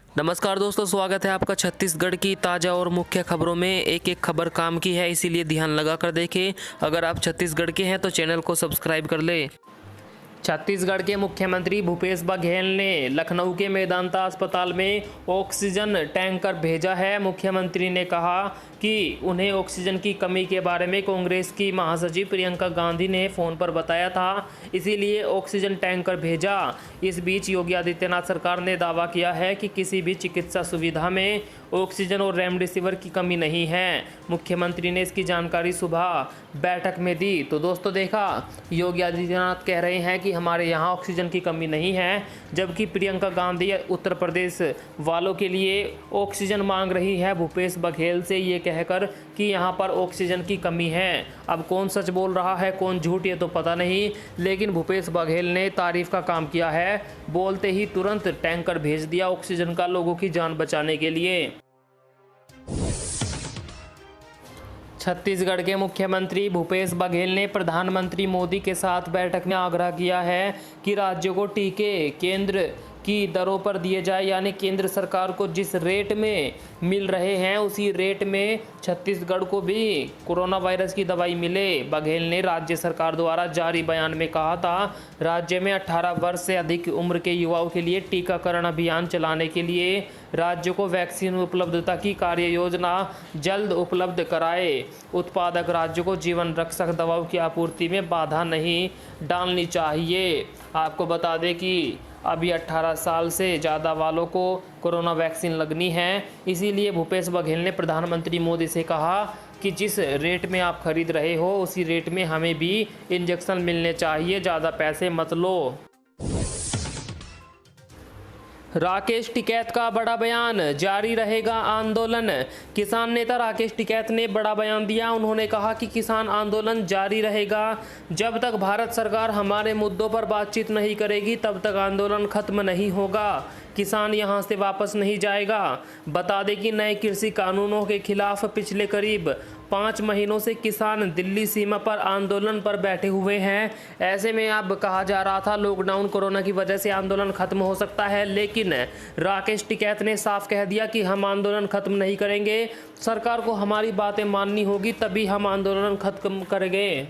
नमस्कार दोस्तों, स्वागत है आपका छत्तीसगढ़ की ताज़ा और मुख्य खबरों में। एक एक खबर काम की है, इसीलिए ध्यान लगा कर देखें। अगर आप छत्तीसगढ़ के हैं तो चैनल को सब्सक्राइब कर लें। छत्तीसगढ़ के मुख्यमंत्री भूपेश बघेल ने लखनऊ के मेदांता अस्पताल में ऑक्सीजन टैंकर भेजा है। मुख्यमंत्री ने कहा कि उन्हें ऑक्सीजन की कमी के बारे में कांग्रेस की महासचिव प्रियंका गांधी ने फ़ोन पर बताया था, इसीलिए ऑक्सीजन टैंकर भेजा। इस बीच योगी आदित्यनाथ सरकार ने दावा किया है कि किसी भी चिकित्सा सुविधा में ऑक्सीजन और रेमडेसिविर की कमी नहीं है। मुख्यमंत्री ने इसकी जानकारी सुबह बैठक में दी। तो दोस्तों देखा, योगी आदित्यनाथ कह रहे हैं कि हमारे यहाँ ऑक्सीजन की कमी नहीं है, जबकि प्रियंका गांधी उत्तर प्रदेश वालों के लिए ऑक्सीजन मांग रही है भूपेश बघेल से ये कहकर कि यहाँ पर ऑक्सीजन की कमी है। अब कौन सच बोल रहा है कौन झूठ ये तो पता नहीं, लेकिन भूपेश बघेल ने तारीफ का काम किया है। बोलते ही तुरंत टैंकर भेज दिया ऑक्सीजन का लोगों की जान बचाने के लिए। छत्तीसगढ़ के मुख्यमंत्री भूपेश बघेल ने प्रधानमंत्री मोदी के साथ बैठक में आग्रह किया है कि राज्यों को टीके केंद्र की दरों पर दिए जाए, यानी केंद्र सरकार को जिस रेट में मिल रहे हैं उसी रेट में छत्तीसगढ़ को भी कोरोना वायरस की दवाई मिले। बघेल ने राज्य सरकार द्वारा जारी बयान में कहा था, राज्य में 18 वर्ष से अधिक उम्र के युवाओं के लिए टीकाकरण अभियान चलाने के लिए राज्य को वैक्सीन उपलब्धता की कार्य योजना जल्द उपलब्ध कराए। उत्पादक राज्यों को जीवन रक्षक दवाओं की आपूर्ति में बाधा नहीं डालनी चाहिए। आपको बता दें कि अभी 18 साल से ज़्यादा वालों को कोरोना वैक्सीन लगनी है, इसीलिए भूपेश बघेल ने प्रधानमंत्री मोदी से कहा कि जिस रेट में आप खरीद रहे हो उसी रेट में हमें भी इंजेक्शन मिलने चाहिए, ज़्यादा पैसे मत लो। राकेश टिकैत का बड़ा बयान, जारी रहेगा आंदोलन। किसान नेता राकेश टिकैत ने बड़ा बयान दिया। उन्होंने कहा कि किसान आंदोलन जारी रहेगा। जब तक भारत सरकार हमारे मुद्दों पर बातचीत नहीं करेगी तब तक आंदोलन खत्म नहीं होगा। किसान यहां से वापस नहीं जाएगा। बता दें कि नए कृषि कानूनों के खिलाफ पिछले करीब 5 महीनों से किसान दिल्ली सीमा पर आंदोलन पर बैठे हुए हैं। ऐसे में अब कहा जा रहा था लॉकडाउन कोरोना की वजह से आंदोलन खत्म हो सकता है, लेकिन राकेश टिकैत ने साफ कह दिया कि हम आंदोलन खत्म नहीं करेंगे। सरकार को हमारी बातें माननी होगी, तभी हम आंदोलन खत्म करेंगे।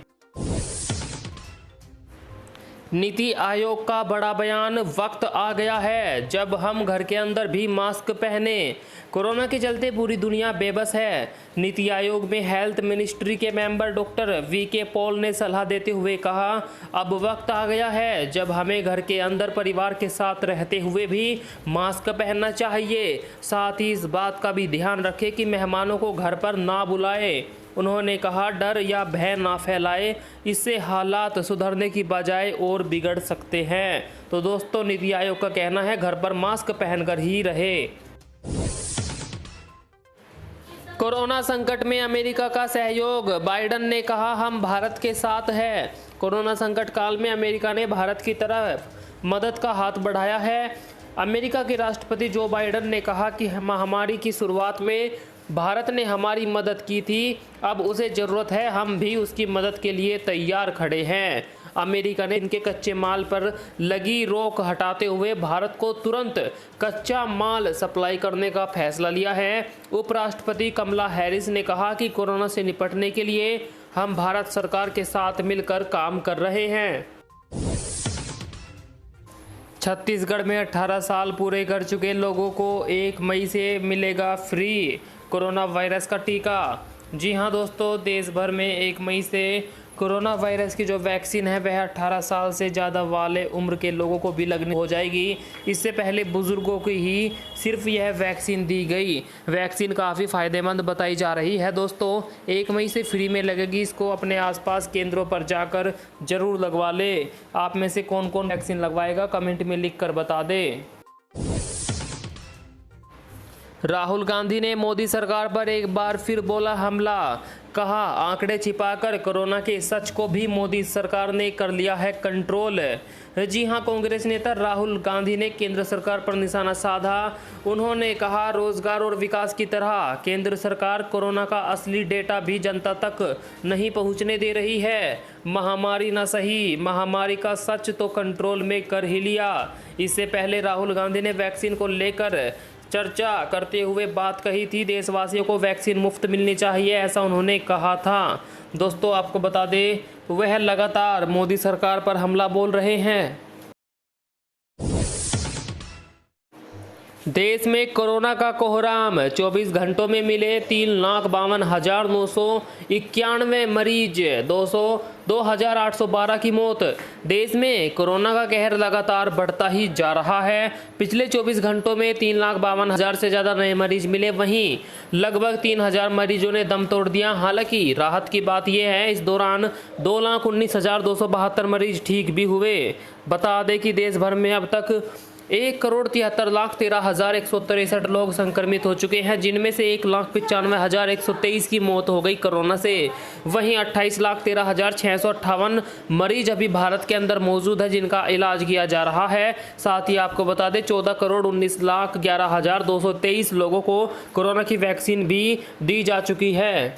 नीति आयोग का बड़ा बयान, वक्त आ गया है जब हम घर के अंदर भी मास्क पहने। कोरोना के चलते पूरी दुनिया बेबस है। नीति आयोग में हेल्थ मिनिस्ट्री के मेंबर डॉक्टर वीके पॉल ने सलाह देते हुए कहा, अब वक्त आ गया है जब हमें घर के अंदर परिवार के साथ रहते हुए भी मास्क पहनना चाहिए। साथ ही इस बात का भी ध्यान रखें कि मेहमानों को घर पर ना बुलाए। उन्होंने कहा, डर या भय ना फैलाए, इससे हालात सुधरने की बजाय और बिगड़ सकते हैं। तो दोस्तों नीति आयोग का कहना है घर पर मास्क पहनकर ही रहे। कोरोना संकट में अमेरिका का सहयोग, बाइडन ने कहा हम भारत के साथ हैं। कोरोना संकट काल में अमेरिका ने भारत की तरफ मदद का हाथ बढ़ाया है। अमेरिका के राष्ट्रपति जो बाइडन ने कहा कि महामारी की शुरुआत में भारत ने हमारी मदद की थी, अब उसे ज़रूरत है, हम भी उसकी मदद के लिए तैयार खड़े हैं। अमेरिका ने इनके कच्चे माल पर लगी रोक हटाते हुए भारत को तुरंत कच्चा माल सप्लाई करने का फैसला लिया है। उपराष्ट्रपति कमला हैरिस ने कहा कि कोरोना से निपटने के लिए हम भारत सरकार के साथ मिलकर काम कर रहे हैं। छत्तीसगढ़ में 18 साल पूरे कर चुके लोगों को 1 मई से मिलेगा फ्री कोरोना वायरस का टीका। जी हाँ दोस्तों, देश भर में 1 मई से कोरोना वायरस की जो वैक्सीन है वह 18 साल से ज़्यादा वाले उम्र के लोगों को भी लगनी हो जाएगी। इससे पहले बुज़ुर्गों की ही सिर्फ यह वैक्सीन दी गई। वैक्सीन काफ़ी फ़ायदेमंद बताई जा रही है दोस्तों। 1 मई से फ्री में लगेगी, इसको अपने आसपास केंद्रों पर जाकर ज़रूर लगवा ले। आप में से कौन कौन वैक्सीन लगवाएगा कमेंट में लिख कर बता दें। राहुल गांधी ने मोदी सरकार पर एक बार फिर बोला हमला। कहा, आंकड़े छिपाकर कोरोना के सच को भी मोदी सरकार ने कर लिया है कंट्रोल। जी हां, कांग्रेस नेता राहुल गांधी ने केंद्र सरकार पर निशाना साधा। उन्होंने कहा, रोजगार और विकास की तरह केंद्र सरकार कोरोना का असली डेटा भी जनता तक नहीं पहुंचने दे रही है। महामारी न सही, महामारी का सच तो कंट्रोल में कर ही लिया। इससे पहले राहुल गांधी ने वैक्सीन को लेकर चर्चा करते हुए बात कही थी। देशवासियों को वैक्सीन मुफ्त मिलनी चाहिए, ऐसा उन्होंने कहा था। दोस्तों आपको बता दें, वह लगातार मोदी सरकार पर हमला बोल रहे हैं। देश में कोरोना का कोहराम, 24 घंटों में मिले 3,52,991 मरीज, 2,812 की मौत। देश में कोरोना का कहर लगातार बढ़ता ही जा रहा है। पिछले 24 घंटों में 3,52,000 से ज़्यादा नए मरीज मिले, वहीं लगभग 3,000 मरीजों ने दम तोड़ दिया। हालांकि राहत की बात यह है, इस दौरान 2,19,272 मरीज ठीक भी हुए। बता दें कि देश भर में अब तक 1,73,13,163 लोग संक्रमित हो चुके हैं, जिनमें से 1,95,123 की मौत हो गई कोरोना से। वहीं 28,13,658 मरीज अभी भारत के अंदर मौजूद है, जिनका इलाज किया जा रहा है। साथ ही आपको बता दें, 14,19,11,223 लोगों को कोरोना की वैक्सीन भी दी जा चुकी है।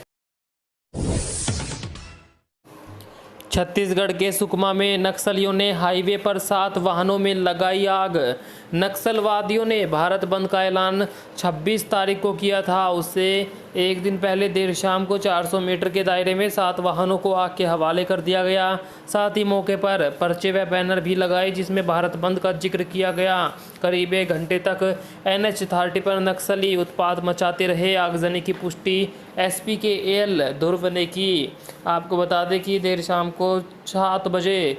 छत्तीसगढ़ के सुकमा में नक्सलियों ने हाईवे पर 7 वाहनों में लगाई आग। नक्सलवादियों ने भारत बंद का ऐलान 26 तारीख को किया था। उससे एक दिन पहले देर शाम को 400 मीटर के दायरे में 7 वाहनों को आग के हवाले कर दिया गया। साथ ही मौके पर पर्चे व बैनर भी लगाए, जिसमें भारत बंद का जिक्र किया गया। करीब 1 घंटे तक NH-30 पर नक्सली उत्पात मचाते रहे। आगजनी की पुष्टि SP के AL ध्रुव ने की। आपको बता दें कि देर शाम को 7 बजे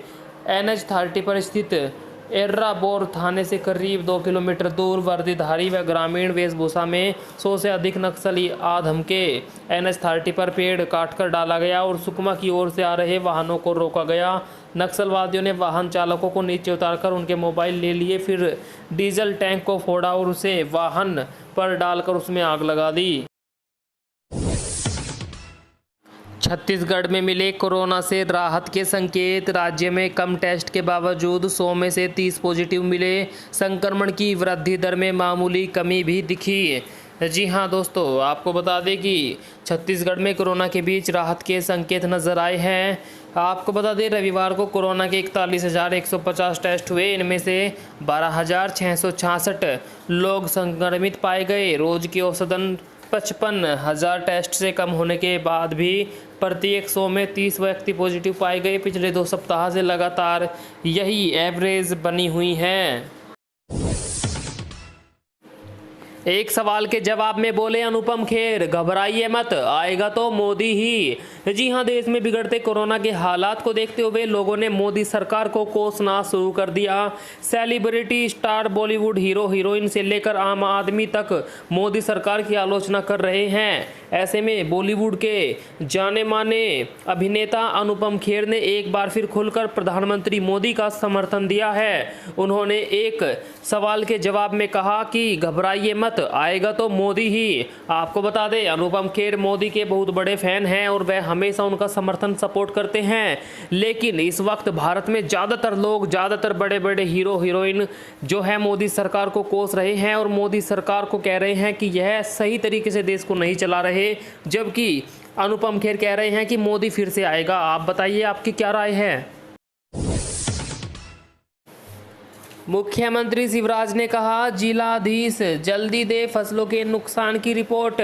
NH-30 पर स्थित एर्राबोर थाने से करीब 2 किलोमीटर दूर वर्दीधारी व ग्रामीण वेशभूषा में 100 से अधिक नक्सली आ धमके। NH-30 पर पेड़ काटकर डाला गया और सुकमा की ओर से आ रहे वाहनों को रोका गया। नक्सलवादियों ने वाहन चालकों को नीचे उतारकर उनके मोबाइल ले लिए, फिर डीजल टैंक को फोड़ा और उसे वाहन पर डालकर उसमें आग लगा दी। छत्तीसगढ़ में मिले कोरोना से राहत के संकेत। राज्य में कम टेस्ट के बावजूद 100 में से 30 पॉजिटिव मिले। संक्रमण की वृद्धि दर में मामूली कमी भी दिखी। जी हां दोस्तों, आपको बता दें कि छत्तीसगढ़ में कोरोना के बीच राहत के संकेत नजर आए हैं। आपको बता दें, रविवार को कोरोना के 41,150 टेस्ट हुए। इनमें से 12,666 लोग संक्रमित पाए गए। रोज की औसतन 55,000 टेस्ट से कम होने के बाद भी प्रत्येक 100 में 30 व्यक्ति पॉजिटिव पाए गए। पिछले 2 सप्ताह से लगातार यही एवरेज बनी हुई है। एक सवाल के जवाब में बोले अनुपम खेर, घबराइए मत, आएगा तो मोदी ही। जी हां, देश में बिगड़ते कोरोना के हालात को देखते हुए लोगों ने मोदी सरकार को कोसना शुरू कर दिया। Celebrity, star, Bollywood hero heroine से लेकर आम आदमी तक मोदी सरकार की आलोचना कर रहे हैं। ऐसे में बॉलीवुड के जाने माने अभिनेता अनुपम खेर ने एक बार फिर खुलकर प्रधानमंत्री मोदी का समर्थन दिया है। उन्होंने एक सवाल के जवाब में कहा कि घबराइए मत, आएगा तो मोदी ही। आपको बता दें, अनुपम खेर मोदी के बहुत बड़े फैन हैं और वह हमेशा उनका समर्थन सपोर्ट करते हैं। लेकिन इस वक्त भारत में ज़्यादातर लोग, ज़्यादातर बड़े बड़े हीरो हीरोइन जो है मोदी सरकार को कोस रहे हैं और मोदी सरकार को कह रहे हैं कि यह सही तरीके से देश को नहीं चला रहे, जबकि अनुपम खेर कह रहे हैं कि मोदी फिर से आएगा। आप बताइए, आपकी क्या राय है? मुख्यमंत्री शिवराज ने कहा, जिलाधीश जल्दी दे फसलों के नुकसान की रिपोर्ट।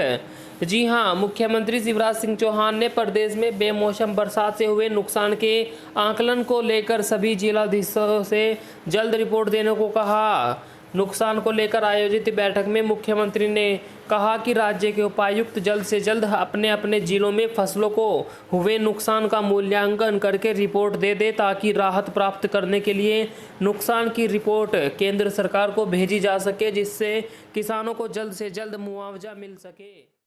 जी हां, मुख्यमंत्री शिवराज सिंह चौहान ने प्रदेश में बेमौसम बरसात से हुए नुकसान के आकलन को लेकर सभी जिलाधीशों से जल्द रिपोर्ट देने को कहा। नुकसान को लेकर आयोजित बैठक में मुख्यमंत्री ने कहा कि राज्य के उपायुक्त जल्द से जल्द अपने अपने जिलों में फसलों को हुए नुकसान का मूल्यांकन करके रिपोर्ट दे दे, ताकि राहत प्राप्त करने के लिए नुकसान की रिपोर्ट केंद्र सरकार को भेजी जा सके, जिससे किसानों को जल्द से जल्द मुआवजा मिल सके।